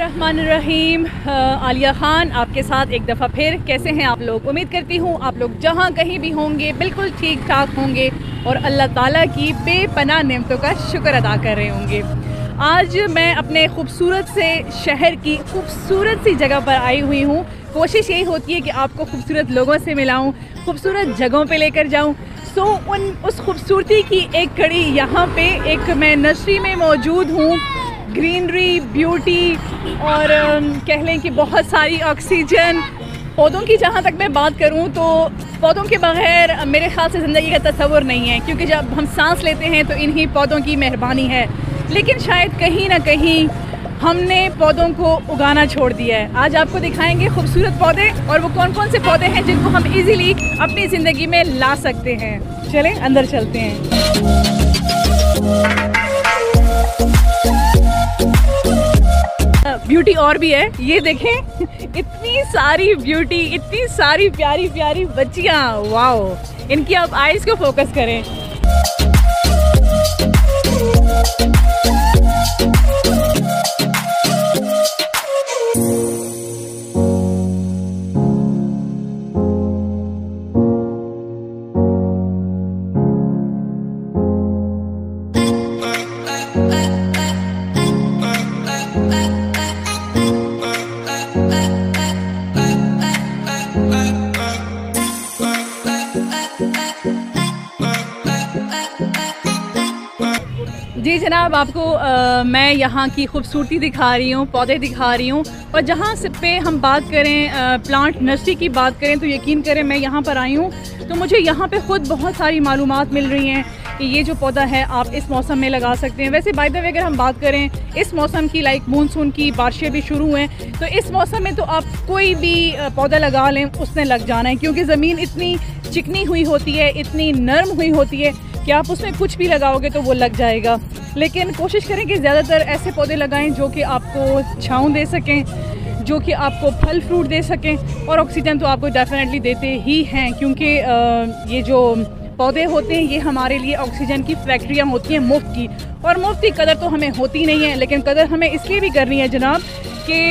बिस्मिल्लाहिर्रहमानिर्रहीम। आलिया ख़ान आपके साथ एक दफ़ा फिर। कैसे हैं आप लोग? उम्मीद करती हूँ आप लोग जहाँ कहीं भी होंगे बिल्कुल ठीक ठाक होंगे और अल्लाह ताला की बेपनाह नेमतों का शुक्र अदा कर रहे होंगे। आज मैं अपने खूबसूरत से शहर की खूबसूरत सी जगह पर आई हुई हूँ। कोशिश यही होती है कि आपको खूबसूरत लोगों से मिलाऊँ, खूबसूरत जगहों पे लेकर जाऊँ। उस खूबसूरती की एक कड़ी यहाँ पे एक मैं नर्सरी में मौजूद हूँ। ग्रीनरी, ब्यूटी और कह लें कि बहुत सारी ऑक्सीजन। पौधों की जहाँ तक मैं बात करूँ तो पौधों के बगैर मेरे ख़्याल से ज़िंदगी का तस्वुर नहीं है, क्योंकि जब हम सांस लेते हैं तो इन्हीं पौधों की मेहरबानी है। लेकिन शायद कहीं ना कहीं हमने पौधों को उगाना छोड़ दिया है। आज आपको दिखाएंगे खूबसूरत पौधे और वो कौन कौन से पौधे हैं जिनको हम इजीली अपनी ज़िंदगी में ला सकते हैं। चलें अंदर चलते हैं। ब्यूटी और भी है, ये देखें इतनी सारी ब्यूटी, इतनी सारी प्यारी प्यारी बच्चियाँ। वाओ, इनकी आप आइज़ को फोकस करें। जी जनाब, आपको मैं यहाँ की खूबसूरती दिखा रही हूँ, पौधे दिखा रही हूँ। और जहाँ से पे हम बात करें प्लांट नर्सरी की बात करें तो यकीन करें मैं यहाँ पर आई हूँ तो मुझे यहाँ पे ख़ुद बहुत सारी मालूमात मिल रही हैं कि ये जो पौधा है आप इस मौसम में लगा सकते हैं। वैसे बाय द वे अगर हम बात करें इस मौसम की, लाइक मानसून की बारिशें भी शुरू हुए हैं, तो इस मौसम में तो आप कोई भी पौधा लगा लें उसने लग जाना है, क्योंकि ज़मीन इतनी चिकनी हुई होती है, इतनी नरम हुई होती है कि आप उसमें कुछ भी लगाओगे तो वो लग जाएगा। लेकिन कोशिश करें कि ज़्यादातर ऐसे पौधे लगाएं जो कि आपको छाँव दे सकें, जो कि आपको फल फ्रूट दे सकें, और ऑक्सीजन तो आपको डेफिनेटली देते ही हैं, क्योंकि ये जो पौधे होते हैं ये हमारे लिए ऑक्सीजन की फैक्ट्रियाँ होती हैं मुफ्त की। और मुफ्त की कदर तो हमें होती नहीं है, लेकिन कदर हमें इसलिए भी करनी है जनाब कि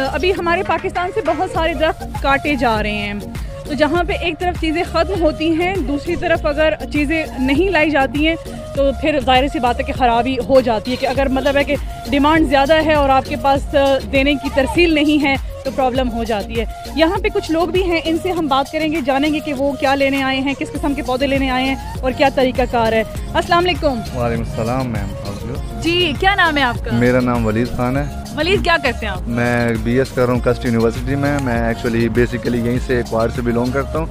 अभी हमारे पाकिस्तान से बहुत सारे दरख्त काटे जा रहे हैं। तो जहाँ पे एक तरफ चीज़ें ख़त्म होती हैं, दूसरी तरफ अगर चीज़ें नहीं लाई जाती हैं तो फिर ज़ाहिर सी बात है कि ख़राबी हो जाती है। कि अगर मतलब है कि डिमांड ज़्यादा है और आपके पास देने की तरसील नहीं है तो प्रॉब्लम हो जाती है। यहाँ पे कुछ लोग भी हैं, इनसे हम बात करेंगे, जानेंगे कि वो क्या लेने आए हैं, किस किस्म के पौधे लेने आए हैं और क्या तरीक़ाकार है। अस्सलाम वालेकुम। वालेकुम सलाम मैम। जी क्या नाम है आपका? मेरा नाम वलीद खान है। वलीद, क्या करते हैं आप? मैं BS कर रहा हूँ कस्ट यूनिवर्सिटी में। मैं एक्चुअली बेसिकली यहीं से क्वार से बिलोंग करता हूँ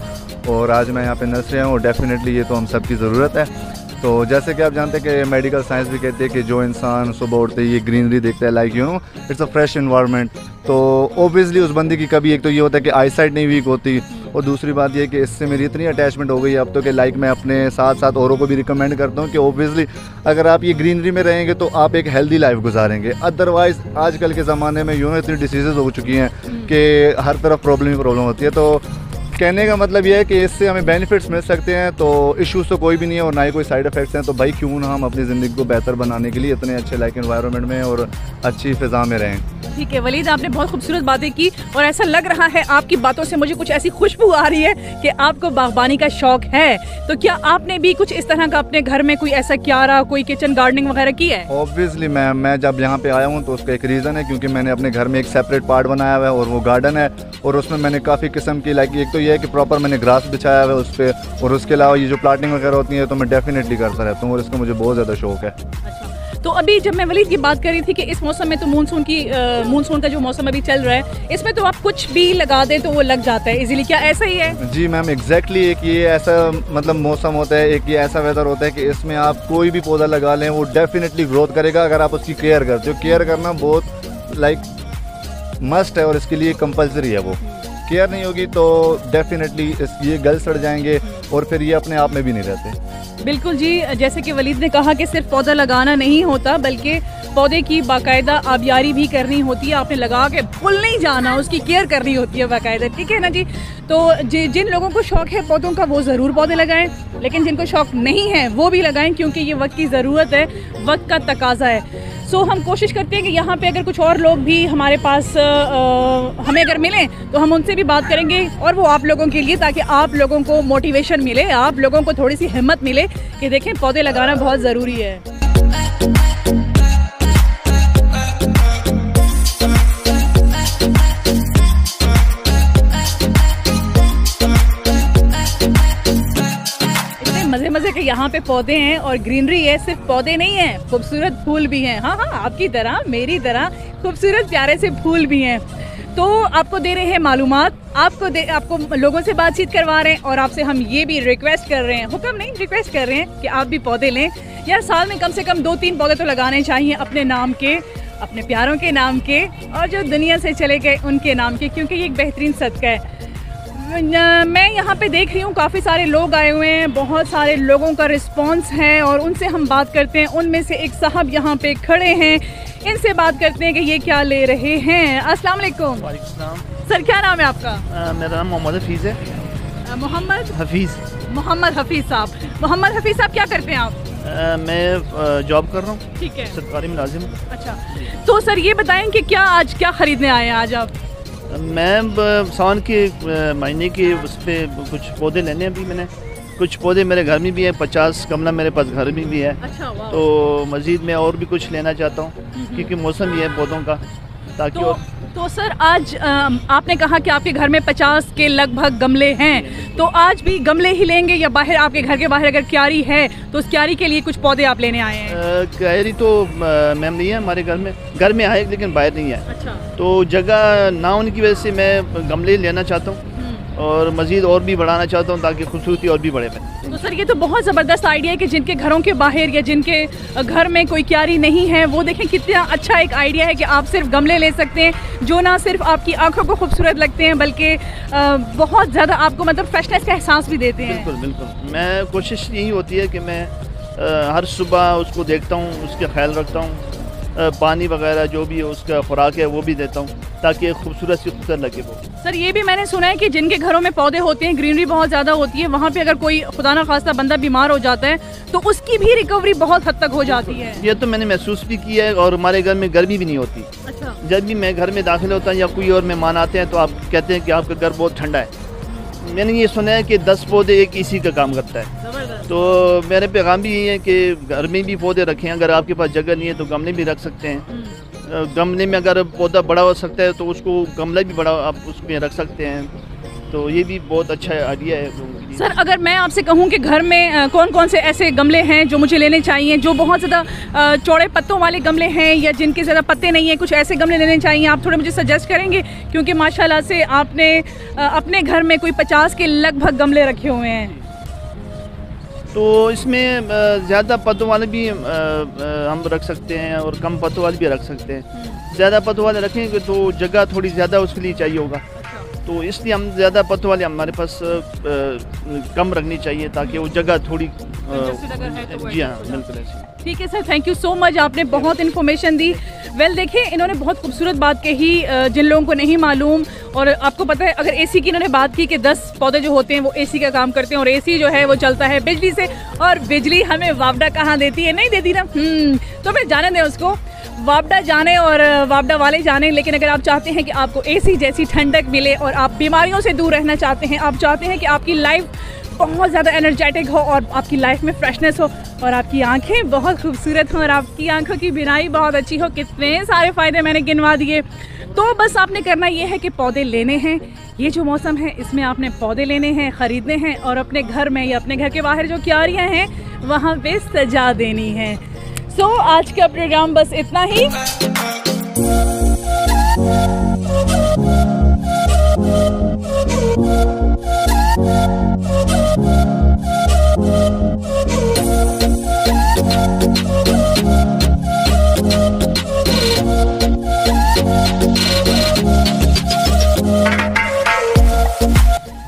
और आज मैं यहाँ पे नर्सरी हूँ और डेफिनेटली ये तो हम सब की ज़रूरत है। तो जैसे कि आप जानते हैं कि मेडिकल साइंस भी कहते हैं कि जो इंसान सुबह उठते ही ये ग्रीनरी देखता है, like you know it's a fresh environment, तो ओबियसली उस बंदे की कभी एक तो ये होता है कि आई साइट नहीं वीक होती, और दूसरी बात ये कि इससे मेरी इतनी अटैचमेंट हो गई अब तो कि लाइक मैं अपने साथ साथ औरों को भी रिकमेंड करता हूँ कि ओबियसली अगर आप ये ग्रीनरी में रहेंगे तो आप एक हेल्दी लाइफ गुजारेंगे। अदरवाइज़ आजकल के ज़माने में इतनी डिसीज़ हो चुकी हैं कि हर तरफ प्रॉब्लम ही प्रॉब्लम होती है। तो कहने का मतलब ये है कि इससे हमें बेनिफिट्स मिल सकते हैं, तो इश्यूज़ तो कोई भी नहीं है और ना ही कोई साइड इफ़ेक्ट्स हैं। तो भाई क्यों ना हम अपनी ज़िंदगी को बेहतर बनाने के लिए इतने अच्छे लाइक एनवायरनमेंट में और अच्छी फ़िज़ा में रहें। ठीक है वलीद, आपने बहुत खूबसूरत बातें की और ऐसा लग रहा है आपकी बातों से मुझे कुछ ऐसी खुशबू आ रही है कि आपको बागबानी का शौक है। तो क्या आपने भी कुछ इस तरह का अपने घर में कोई ऐसा क्यारा, कोई किचन गार्डनिंग वगैरह की है? ऑब्वियसली मैम, मैं जब यहाँ पे आया हूँ तो उसका एक रीज़न है, क्योंकि मैंने अपने घर में एक सेपरेट पार्ट बनाया हुआ है और वो गार्डन है और उसमें मैंने काफ़ी किस्म की लाइक एक तो ये है कि प्रॉपर मैंने ग्रास बिछाया हुआ है उस पर, और उसके अलावा ये जो प्लांटिंग वगैरह होती है तो मैं डेफिनेटली करता रहता हूँ और इसका मुझे बहुत ज़्यादा शौक है। अच्छा, तो अभी जब मैं वलीद की बात कर रही थी कि इस मौसम में तो मानसून का जो मौसम अभी चल रहा है इसमें तो आप कुछ भी लगा दें तो वो लग जाता है इजीली, क्या ऐसा ही है? जी मैम, एग्जैक्टली एक ये ऐसा मतलब मौसम होता है, एक ये ऐसा वेदर होता है कि इसमें आप कोई भी पौधा लगा लें वो डेफिनेटली ग्रोथ करेगा अगर आप उसकी केयर करते हो। केयर करना बहुत लाइक मस्ट है और इसके लिए कंपलसरी है। वो केयर नहीं होगी तो डेफिनेटली ये गल सड़ जाएंगे और फिर ये अपने आप में भी नहीं रहते। बिल्कुल जी, जैसे कि वलीद ने कहा कि सिर्फ पौधा लगाना नहीं होता बल्कि पौधे की बाकायदा आबियारी भी करनी होती है। आपने लगा के भूल नहीं जाना, उसकी केयर करनी होती है बाकायदा, ठीक है ना जी। तो जिन लोगों को शौक़ है पौधों का वो ज़रूर पौधे लगाएं, लेकिन जिनको शौक़ नहीं है वो भी लगाएं, क्योंकि ये वक्त की ज़रूरत है, वक्त का तकाजा है। सो हम कोशिश करते हैं कि यहाँ पे अगर कुछ और लोग भी हमारे पास हमें अगर मिलें तो हम उनसे भी बात करेंगे, और वो आप लोगों के लिए, ताकि आप लोगों को मोटिवेशन मिले, आप लोगों को थोड़ी सी हिम्मत मिले कि देखें पौधे लगाना बहुत ज़रूरी है। मज़े के यहाँ पे पौधे हैं और ग्रीनरी है, सिर्फ पौधे नहीं हैं, खूबसूरत फूल भी हैं। हाँ, आपकी तरह, मेरी तरह खूबसूरत प्यारे से फूल भी हैं। तो आपको दे रहे हैं मालूमात, आपको लोगों से बातचीत करवा रहे हैं, और आपसे हम ये भी रिक्वेस्ट कर रहे हैं, हुक्म नहीं, रिक्वेस्ट कर रहे हैं कि आप भी पौधे लें। यार साल में कम से कम 2-3 पौधे तो लगाने चाहिए, अपने नाम के, अपने प्यारों के नाम के, और जो दुनिया से चले गए उनके नाम के, क्योंकि ये एक बेहतरीन सदका है। मैं यहाँ पे देख रही हूँ काफ़ी सारे लोग आए हुए हैं, बहुत सारे लोगों का रिस्पांस है, और उनसे हम बात करते हैं। उनमें से एक साहब यहाँ पे खड़े हैं, इनसे बात करते हैं कि ये क्या ले रहे हैं। अस्सलाम वालेकुम। वालेकुम सलाम। सर क्या नाम है आपका? मेरा नाम मोहम्मद हफीज़ है। मोहम्मद हफीज़ साहब। मोहम्मद हफीज़ साहब क्या करते हैं आप? मैं जॉब कर रहा हूँ। ठीक है, सरकारी मुलाजिम। अच्छा, तो सर ये बताएं कि आज क्या ख़रीदने आए हैं आज आप? मैं सावन के महीने के उस पर कुछ पौधे लेने हैं। अभी मैंने कुछ पौधे मेरे घर में भी है, 50 गमला मेरे पास घर में भी है। अच्छा, तो मज़ीद मैं और भी कुछ लेना चाहता हूँ, क्योंकि मौसम भी है पौधों का, ताकि तो सर आज आपने कहा कि आपके घर में 50 के लगभग गमले हैं, तो आज भी गमले ही लेंगे या बाहर, आपके घर के बाहर अगर क्यारी है तो उस क्यारी के लिए कुछ पौधे आप लेने आए हैं? क्यारी तो मैम नहीं है हमारे घर में है, लेकिन बाहर नहीं है। अच्छा, तो जगह ना होने की वजह से मैं गमले लेना चाहता हूँ, और मज़ीद और भी बढ़ाना चाहता हूँ, ताकि खूबसूरती और भी बढ़े। तो सर ये तो बहुत ज़बरदस्त आइडिया है कि जिनके घरों के बाहर या जिनके घर में कोई क्यारी नहीं है, वो देखें कितना अच्छा एक आइडिया है कि आप सिर्फ गमले ले सकते हैं, जो ना सिर्फ आपकी आंखों को खूबसूरत लगते हैं, बल्कि बहुत ज़्यादा आपको मतलब फ्रेशनेस का एहसास भी देते हैं। बिल्कुल। मैं कोशिश यही होती है कि मैं हर सुबह उसको देखता हूँ, उसका ख्याल रखता हूँ, पानी वगैरह जो भी है उसका खुराक है वो भी देता हूँ, ताकि खूबसूरत से खूबसूरत लगे वो। सर ये भी मैंने सुना है कि जिनके घरों में पौधे होते हैं, ग्रीनरी बहुत ज़्यादा होती है, वहाँ पे अगर कोई खुदा ना खास्ता बंदा बीमार हो जाता है तो उसकी भी रिकवरी बहुत हद तक हो जाती है। ये तो मैंने महसूस भी किया है, और हमारे घर में गर्मी भी नहीं होती। अच्छा, जब भी मैं घर में दाखिल होता हूँ या कोई और मेहमान आते हैं तो आप कहते हैं कि आपका घर बहुत ठंडा है। मैंने ये सुना है कि 10 पौधे एक इसी का काम करता है। तो मेरे पैगाम भी यही है कि घर में भी पौधे रखें, अगर आपके पास जगह नहीं है तो गमले भी रख सकते हैं। गमले में अगर पौधा बड़ा हो सकता है तो उसको गमला भी बड़ा आप उसमें रख सकते हैं, तो ये भी बहुत अच्छा आइडिया है। सर अगर मैं आपसे कहूँ कि घर में कौन कौन से ऐसे गमले हैं जो मुझे लेने चाहिए, जो बहुत ज़्यादा चौड़े पत्तों वाले गमले हैं या जिनके ज़्यादा पत्ते नहीं हैं, कुछ ऐसे गमले लेने चाहिए, आप थोड़े मुझे सजेस्ट करेंगे? क्योंकि माशाल्लाह से आपने अपने घर में कोई 50 के लगभग गमले रखे हुए हैं। तो इसमें ज़्यादा पत्तों वाले भी हम रख सकते हैं, और कम पत्तों वाले भी रख सकते हैं। ज़्यादा पत्तों वाले रखेंगे तो जगह थोड़ी ज़्यादा उसके लिए चाहिए होगा, तो इसलिए हम ज़्यादा पत्तों वाले हमारे पास कम रखनी चाहिए, ताकि वो जगह थोड़ी जी हाँ बिल्कुल ऐसी। ठीक है sir, thank you so much, आपने बहुत इन्फॉर्मेशन दी। वेल देखिए, इन्होंने बहुत खूबसूरत बात कही जिन लोगों को नहीं मालूम। और आपको पता है, अगर एसी की इन्होंने बात की कि 10 पौधे जो होते हैं वो एसी का काम करते हैं, और एसी जो है वो चलता है बिजली से, और बिजली हमें वापडा कहाँ देती है? नहीं देती ना। तो फिर जाने दें उसको, वापडा जाने और वापडा वाले जाने। लेकिन अगर आप चाहते हैं कि आपको एसी जैसी ठंडक मिले और आप बीमारियों से दूर रहना चाहते हैं, आप चाहते हैं कि आपकी लाइफ बहुत ज़्यादा एनर्जेटिक हो और आपकी लाइफ में फ्रेशनेस हो और आपकी आंखें बहुत खूबसूरत हों और आपकी आंखों की बीनाई बहुत अच्छी हो, कितने सारे फ़ायदे मैंने गिनवा दिए। तो बस आपने करना ये है कि पौधे लेने हैं। ये जो मौसम है इसमें आपने पौधे लेने हैं, ख़रीदने हैं, और अपने घर में या अपने घर के बाहर जो क्यारियाँ हैं वहाँ पे सजा देनी है। सो आज का प्रोग्राम बस इतना ही।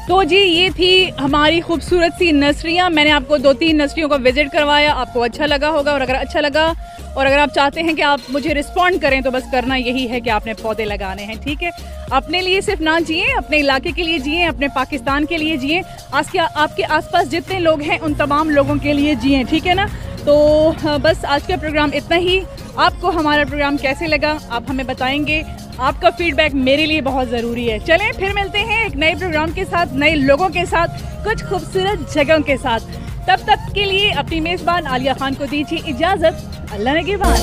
तो जी ये थी हमारी खूबसूरत सी नर्सरियाँ। मैंने आपको 2-3 नर्सरियों का विज़िट करवाया, आपको अच्छा लगा होगा। और अगर अच्छा लगा और अगर आप चाहते हैं कि आप मुझे रिस्पॉन्ड करें तो बस करना यही है कि आपने पौधे लगाने हैं, ठीक है। अपने लिए सिर्फ ना जिए, अपने इलाके के लिए जिए, अपने पाकिस्तान के लिए जिए, आपके आसपास जितने लोग हैं उन तमाम लोगों के लिए जिए, ठीक है ना। तो बस आज का प्रोग्राम इतना ही। आपको हमारा प्रोग्राम कैसे लगा आप हमें बताएंगे। आपका फीडबैक मेरे लिए बहुत ज़रूरी है। चलें फिर मिलते हैं एक नए प्रोग्राम के साथ, नए लोगों के साथ, कुछ खूबसूरत जगहों के साथ। तब तक के लिए अपनी मेज़बान आलिया खान को दीजिए इजाज़त। अल्लाह ने के बाद।